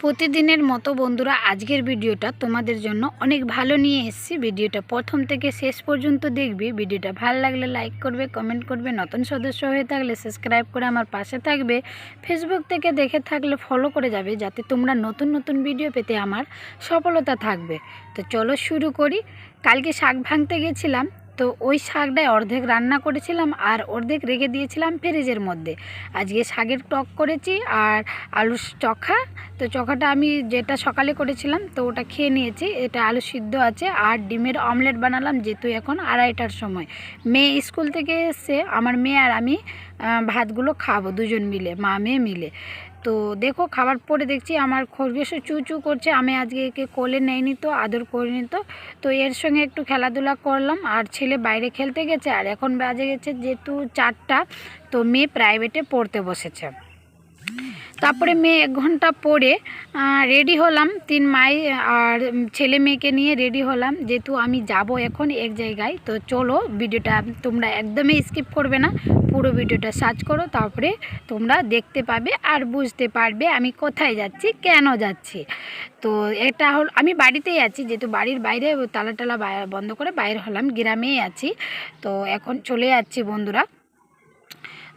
প্রতিদিনের মতো বন্ধুরা আজকের ভিডিওটা তোমাদের জন্য অনেক ভালো নিয়ে এসেছি। ভিডিওটা প্রথম থেকে শেষ পর্যন্ত দেখবি। ভিডিওটা ভালো লাগলে লাইক করবে, কমেন্ট করবে, নতুন সদস্য হয়ে থাকলে সাবস্ক্রাইব করে আমার পাশে থাকবে। ফেসবুক থেকে দেখে থাকলে ফলো করে যাবে, যাতে তোমরা নতুন নতুন ভিডিও পেতে আমার সফলতা থাকবে। তো চলো শুরু করি। কালকে শাক ভাঙতে গেছিলাম, তো ওই শাকটায় অর্ধেক রান্না করেছিলাম আর অর্ধেক রেখে দিয়েছিলাম ফ্রিজের মধ্যে। আজকে শাকের টক করেছি আর আলু চখা। তো চখাটা আমি যেটা সকালে করেছিলাম তো ওটা খেয়ে নিয়েছি। এটা আলু সিদ্ধ আছে আর ডিমের অমলেট বানালাম, যেহেতু এখন 2:30টার সময়। মেয়ে স্কুল থেকে এসে আমার মেয়ে আর আমি ভাতগুলো খাবো দুজন মিলে, মা মেয়ে মিলে। তো দেখো খাবার পরে দেখছি আমার খরগোশও চু চু করছে। আমি আজকে একে কোলে নেইনি, তো আদর করিনি। তো এর সঙ্গে একটু খেলাধুলা করলাম আর ছেলে বাইরে খেলতে গেছে। আর এখন বাজে গেছে যেহেতু 4টা, তো মেয়ে প্রাইভেটে পড়তে বসেছে। তারপরে মেয়ে 1 ঘন্টা পরে রেডি হলাম, 3 মাই আর ছেলে মেয়েকে নিয়ে রেডি হলাম, যেহেতু আমি যাব এখন এক জায়গায়। তো চলো ভিডিওটা তোমরা একদমই স্কিপ করবে না, পুরো ভিডিওটা সার্চ করো, তারপরে তোমরা দেখতে পাবে আর বুঝতে পারবে আমি কোথায় যাচ্ছি, কেন যাচ্ছি। তো এটা হল আমি বাড়িতেই আছি, যেহেতু বাড়ির বাইরে তালা বন্ধ করে বাইরে হলাম, গ্রামেই আছি। তো এখন চলে যাচ্ছি বন্ধুরা।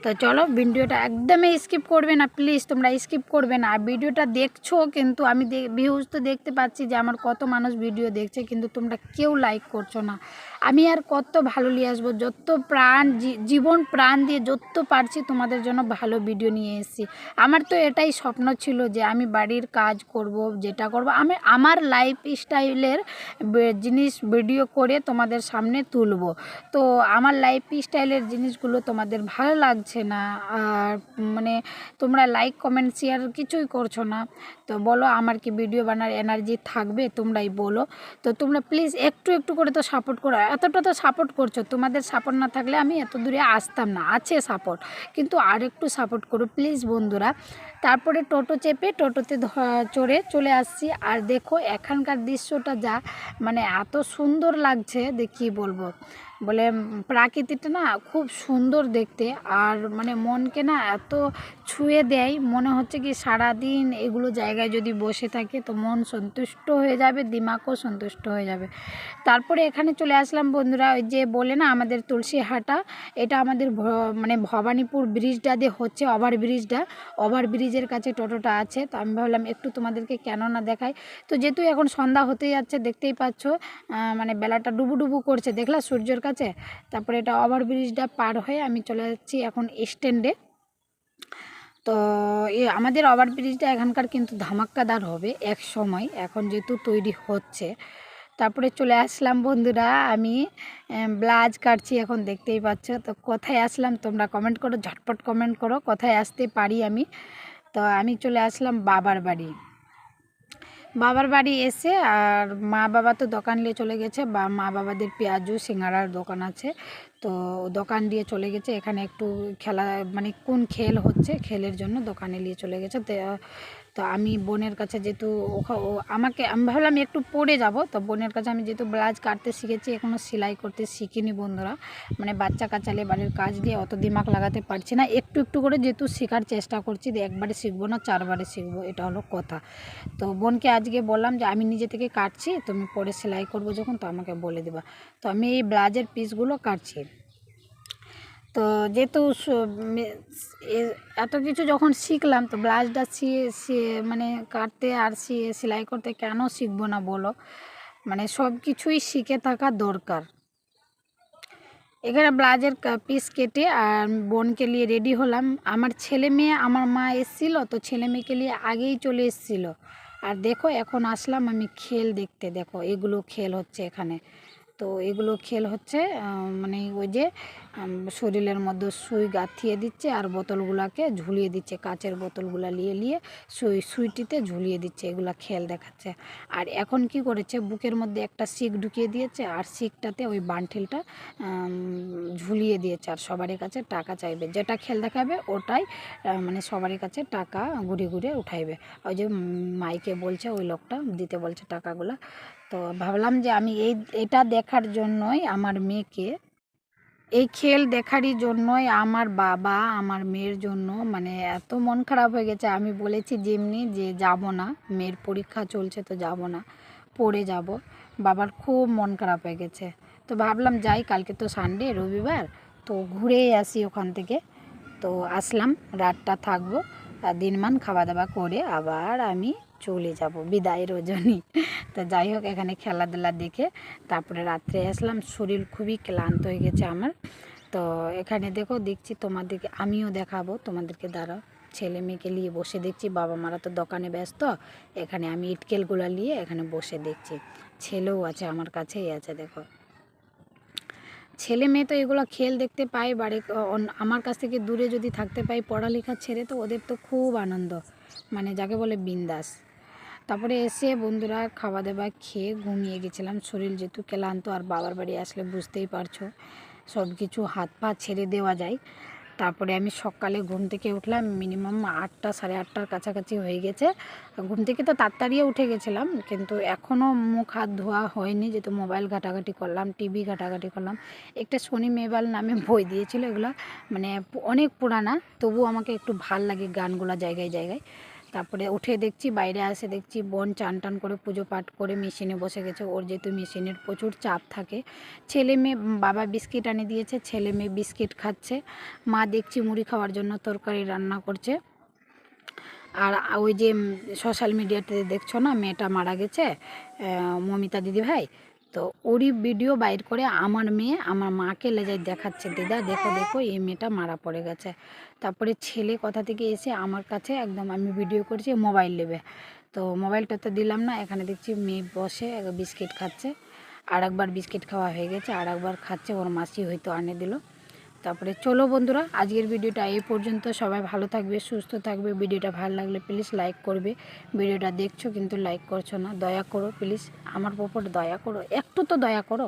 তো চলো ভিডিওটা একদমই স্কিপ করবে না, প্লিজ তোমরা স্কিপ করবে না। আর ভিডিওটা দেখছো কিন্তু আমি ভিউজ তো দেখতে পাচ্ছি যে আমার কত মানুষ ভিডিও দেখছে, কিন্তু তোমরা কেউ লাইক করছো না। আমি আর কত ভালো নিয়ে আসবো, যত জীবন প্রাণ দিয়ে যত পারছি তোমাদের জন্য ভালো ভিডিও নিয়ে এসেছি। আমার তো এটাই স্বপ্ন ছিল যে আমি বাড়ির কাজ করব, যেটা করব আমি আমার লাইফ স্টাইলের জিনিস ভিডিও করে তোমাদের সামনে তুলব। তো আমার লাইফ স্টাইলের জিনিসগুলো তোমাদের ভালো লাগছে না, আর মানে তোমরা লাইক কমেন্ট শেয়ার কিছুই করছো না। তো বলো আমার কি ভিডিও বানার এনার্জি থাকবে, তোমরাই বলো। তো তোমরা প্লিজ একটু একটু করে তো সাপোর্ট করো, এতটা তো সাপোর্ট করছো। তোমাদের সাপোর্ট না থাকলে আমি এত দূরে আসতাম না। আছে সাপোর্ট, কিন্তু আর একটু সাপোর্ট করো প্লিজ বন্ধুরা। তারপরে টোটো চেপে টোটোতে চড়ে চলে আসছি। আর দেখো এখানকার দৃশ্যটা যা মানে এত সুন্দর লাগছে, কী বলবো। বলে প্রাকৃতিকটা না খুব সুন্দর দেখতে, আর মানে মনকে না এত ছুঁয়ে দেয়, মনে হচ্ছে কি সারাদিন এগুলো জায়গায় যদি বসে থাকে তো মন সন্তুষ্ট হয়ে যাবে, দিমাগও সন্তুষ্ট হয়ে যাবে। তারপরে এখানে চলে আসলাম বন্ধুরা, ওই যে বলে না আমাদের তুলসীহাটা, এটা আমাদের মানে ভবানীপুর ব্রিজটা দিয়ে হচ্ছে, ওভারব্রিজের কাছে টোটোটা আছে। তো আমি ভাবলাম একটু তোমাদেরকে কেন না দেখাই। তো যেহেতু এখন সন্ধ্যা হতেই যাচ্ছে, দেখতেই পাচ্ছ মানে বেলাটা ডুবু করছে, দেখলা সূর্যের কাছে। তারপরে এটা ওভারব্রিজটা পার হয়ে আমি চলে যাচ্ছি এখন স্ট্যান্ডে। তো আমাদের ওভারব্রিজটা এখানকার কিন্তু ধামাক্কাদার হবে এক সময়, এখন যেহেতু তৈরি হচ্ছে। তারপরে চলে আসলাম বন্ধুরা, আমি ব্লাউজ কাটছি এখন, দেখতেই পাচ্ছ। তো কোথায় আসলাম তোমরা কমেন্ট করো, ঝটপট কমেন্ট করো কোথায় আসতে পারি আমি। তো আমি চলে আসলাম বাবার বাড়ি এসে, আর মা বাবা তো দোকান নিয়ে চলে গেছে, বা মা বাবাদের পেঁয়াজু সিঙ্গাড়ার দোকান আছে, তো দোকান দিয়ে চলে গেছে। এখানে একটু খেলা মানে কোন খেল হচ্ছে, খেলের জন্য দোকানে নিয়ে চলে গেছে। তো আমি বোনের কাছে যেহেতু আমি ভাবলাম একটু পড়ে যাব, তো বোনের কাছে আমি যেহেতু ব্লাউজ কাটতে শিখেছি, এখনও সেলাই করতে শিখিনি বন্ধুরা। মানে বাচ্চা কাচালে বাড়ির কাজ দিয়ে অত দিমাগ লাগাতে পারছি না, একটু একটু করে যেহেতু শেখার চেষ্টা করছি, একবারে শিখবো না 4বারে শিখবো, এটা হলো কথা। তো বোনকে আজকে বললাম যে আমি নিজে থেকে কাটছি, তুমি পরে সেলাই করবো যখন তো আমাকে বলে দেবা। তো আমি এই ব্লাউজের পিসগুলো কাটছি। তো যেহেতু এত কিছু যখন শিখলাম, তো ব্লাউজটা মানে কাটতে আর সেলাই করতে কেন শিখবো না বলো। মানে সব কিছুই শিখে থাকা দরকার। এখানে ব্লাউজের পিস কেটে আর বোনকে নিয়ে রেডি হলাম। আমার ছেলে মেয়ে আমার মা এসেছিলো, তো ছেলে মেয়েকে নিয়ে আগেই চলে এসেছিলো। আর দেখো এখন আসলাম আমি খেল দেখতে, দেখো এগুলো খেল হচ্ছে এখানে। তো এগুলো খেল হচ্ছে মানে ওই যে শরীরের মধ্যে সুই গাঁথিয়ে দিচ্ছে আর বোতলগুলোকে ঝুলিয়ে দিচ্ছে, কাচের বোতলগুলো নিয়ে সুইটিতে ঝুলিয়ে দিচ্ছে, এগুলা খেল দেখাচ্ছে। আর এখন কি করেছে, বুকের মধ্যে একটা শিক ঢুকিয়ে দিয়েছে, আর শিকটাতে ওই বান্টিলটা ঝুলিয়ে দিয়েছে। আর সবারই কাছে টাকা চাইবে, যেটা খেল দেখাবে ওটাই মানে সবারই কাছে টাকা ঘুরে উঠাইবে। ওই যে মাইকে বলছে ওই লোকটা দিতে বলছে টাকাগুলা। তো ভাবলাম যে আমি এটা দেখার জন্যই আমার মেয়েকে এই খেল দেখারই জন্যই আমার বাবা আমার মেয়ের জন্য মানে এত মন খারাপ হয়ে গেছে। আমি বলেছি যেমনি যে যাব না, মেয়ের পরীক্ষা চলছে তো যাব না, পড়ে যাব। বাবার খুব মন খারাপ হয়ে গেছে, তো ভাবলাম যাই, কালকে তো সানডে রবিবার, তো ঘুরেই আসি ওখান থেকে। তো আসলাম, রাতটা থাকবো, আর দিনমান খাওয়া দাওয়া করে আবার আমি চলে যাব বিদায় রজনী। তো যাই হোক, এখানে খেলাধুলা দেখে তারপরে রাত্রে আসলাম। শরীর খুবই ক্লান্ত হয়ে গেছে আমার। তো এখানে দেখছি তোমাদেরকে আমিও দেখাবো তোমাদেরকে, দাঁড়াও। ছেলে মেয়েকে নিয়ে বসে দেখছি, বাবা মারা তো দোকানে ব্যস্ত, এখানে আমি ইটকেলগুলো নিয়ে এখানে বসে দেখছি। ছেলেও আছে আমার কাছেই আছে, দেখো। ছেলে মেয়ে তো এগুলো খেল দেখতে পাই বাড়ি, আমার কাছ থেকে দূরে যদি থাকতে পাই পড়ালেখা ছেড়ে, তো ওদের তো খুব আনন্দ, মানে যাকে বলে বিন্দাস। তারপরে এসে বন্ধুরা খাওয়া দাওয়া খেয়ে ঘুমিয়ে গেছিলাম, শরীর যেহেতু ক্লান্ত, আর বাবার বাড়ি আসলে বুঝতেই পারছো সব কিছু হাত পা ছেড়ে দেওয়া যায়। তারপরে আমি সকালে ঘুম থেকে উঠলাম মিনিমাম 8টা 8:30টার কাছাকাছি হয়ে গেছে। ঘুম থেকে তো তাড়াতাড়িও উঠে গেছিলাম, কিন্তু এখনও মুখ হাত ধোয়া হয়নি, যেহেতু মোবাইল ঘাটাঘাটি করলাম, টিভি ঘাটাঘাটি করলাম। একটা শনি মেবাল নামে বই দিয়েছিল, এগুলো মানে অনেক পুরানা, তবু আমাকে একটু ভাল লাগে গানগুলো জায়গায় জায়গায়। তারপরে উঠে দেখছি, বাইরে আসে দেখছি বোন চান টান করে পুজো পাঠ করে মেশিনে বসে গেছে। ওর যেহেতু মেশিনের প্রচুর চাপ থাকে, ছেলে মেয়ে, বাবা বিস্কিট এনে দিয়েছে, ছেলে মেয়ে বিস্কিট খাচ্ছে। মা দেখছি মুড়ি খাওয়ার জন্য তরকারি রান্না করছে। আর ওই যে সোশ্যাল মিডিয়াতে দেখছো না, মেয়েটা মারা গেছে, মমিতা দিদিভাই, তো ওরই ভিডিও বাইর করে আমার মেয়ে আমার মাকে লেজায় দেখাচ্ছে, দিদা দেখো দেখো এই মেয়েটা মারা পড়ে গেছে। তারপরে ছেলে কথা থেকে এসে আমার কাছে একদম, আমি ভিডিও করছি, মোবাইল নেবে, তো মোবাইলটা তো দিলাম না। এখানে দেখছি মেয়ে বসে বিস্কিট খাচ্ছে, আর একবার বিস্কিট খাওয়া হয়ে গেছে, আর একবার খাচ্ছে, ওর মাসি হয়তো আনে দিল। তারপরে চলো বন্ধুরা, আজকের ভিডিওটা এই পর্যন্ত। সবাই ভালো থাকবে, সুস্থ থাকবে। ভিডিওটা ভালো লাগলে প্লিজ লাইক করবে। ভিডিওটা দেখছো কিন্তু লাইক করছো না, দয়া করো প্লিজ, আমার উপর দয়া করো, একটু তো দয়া করো।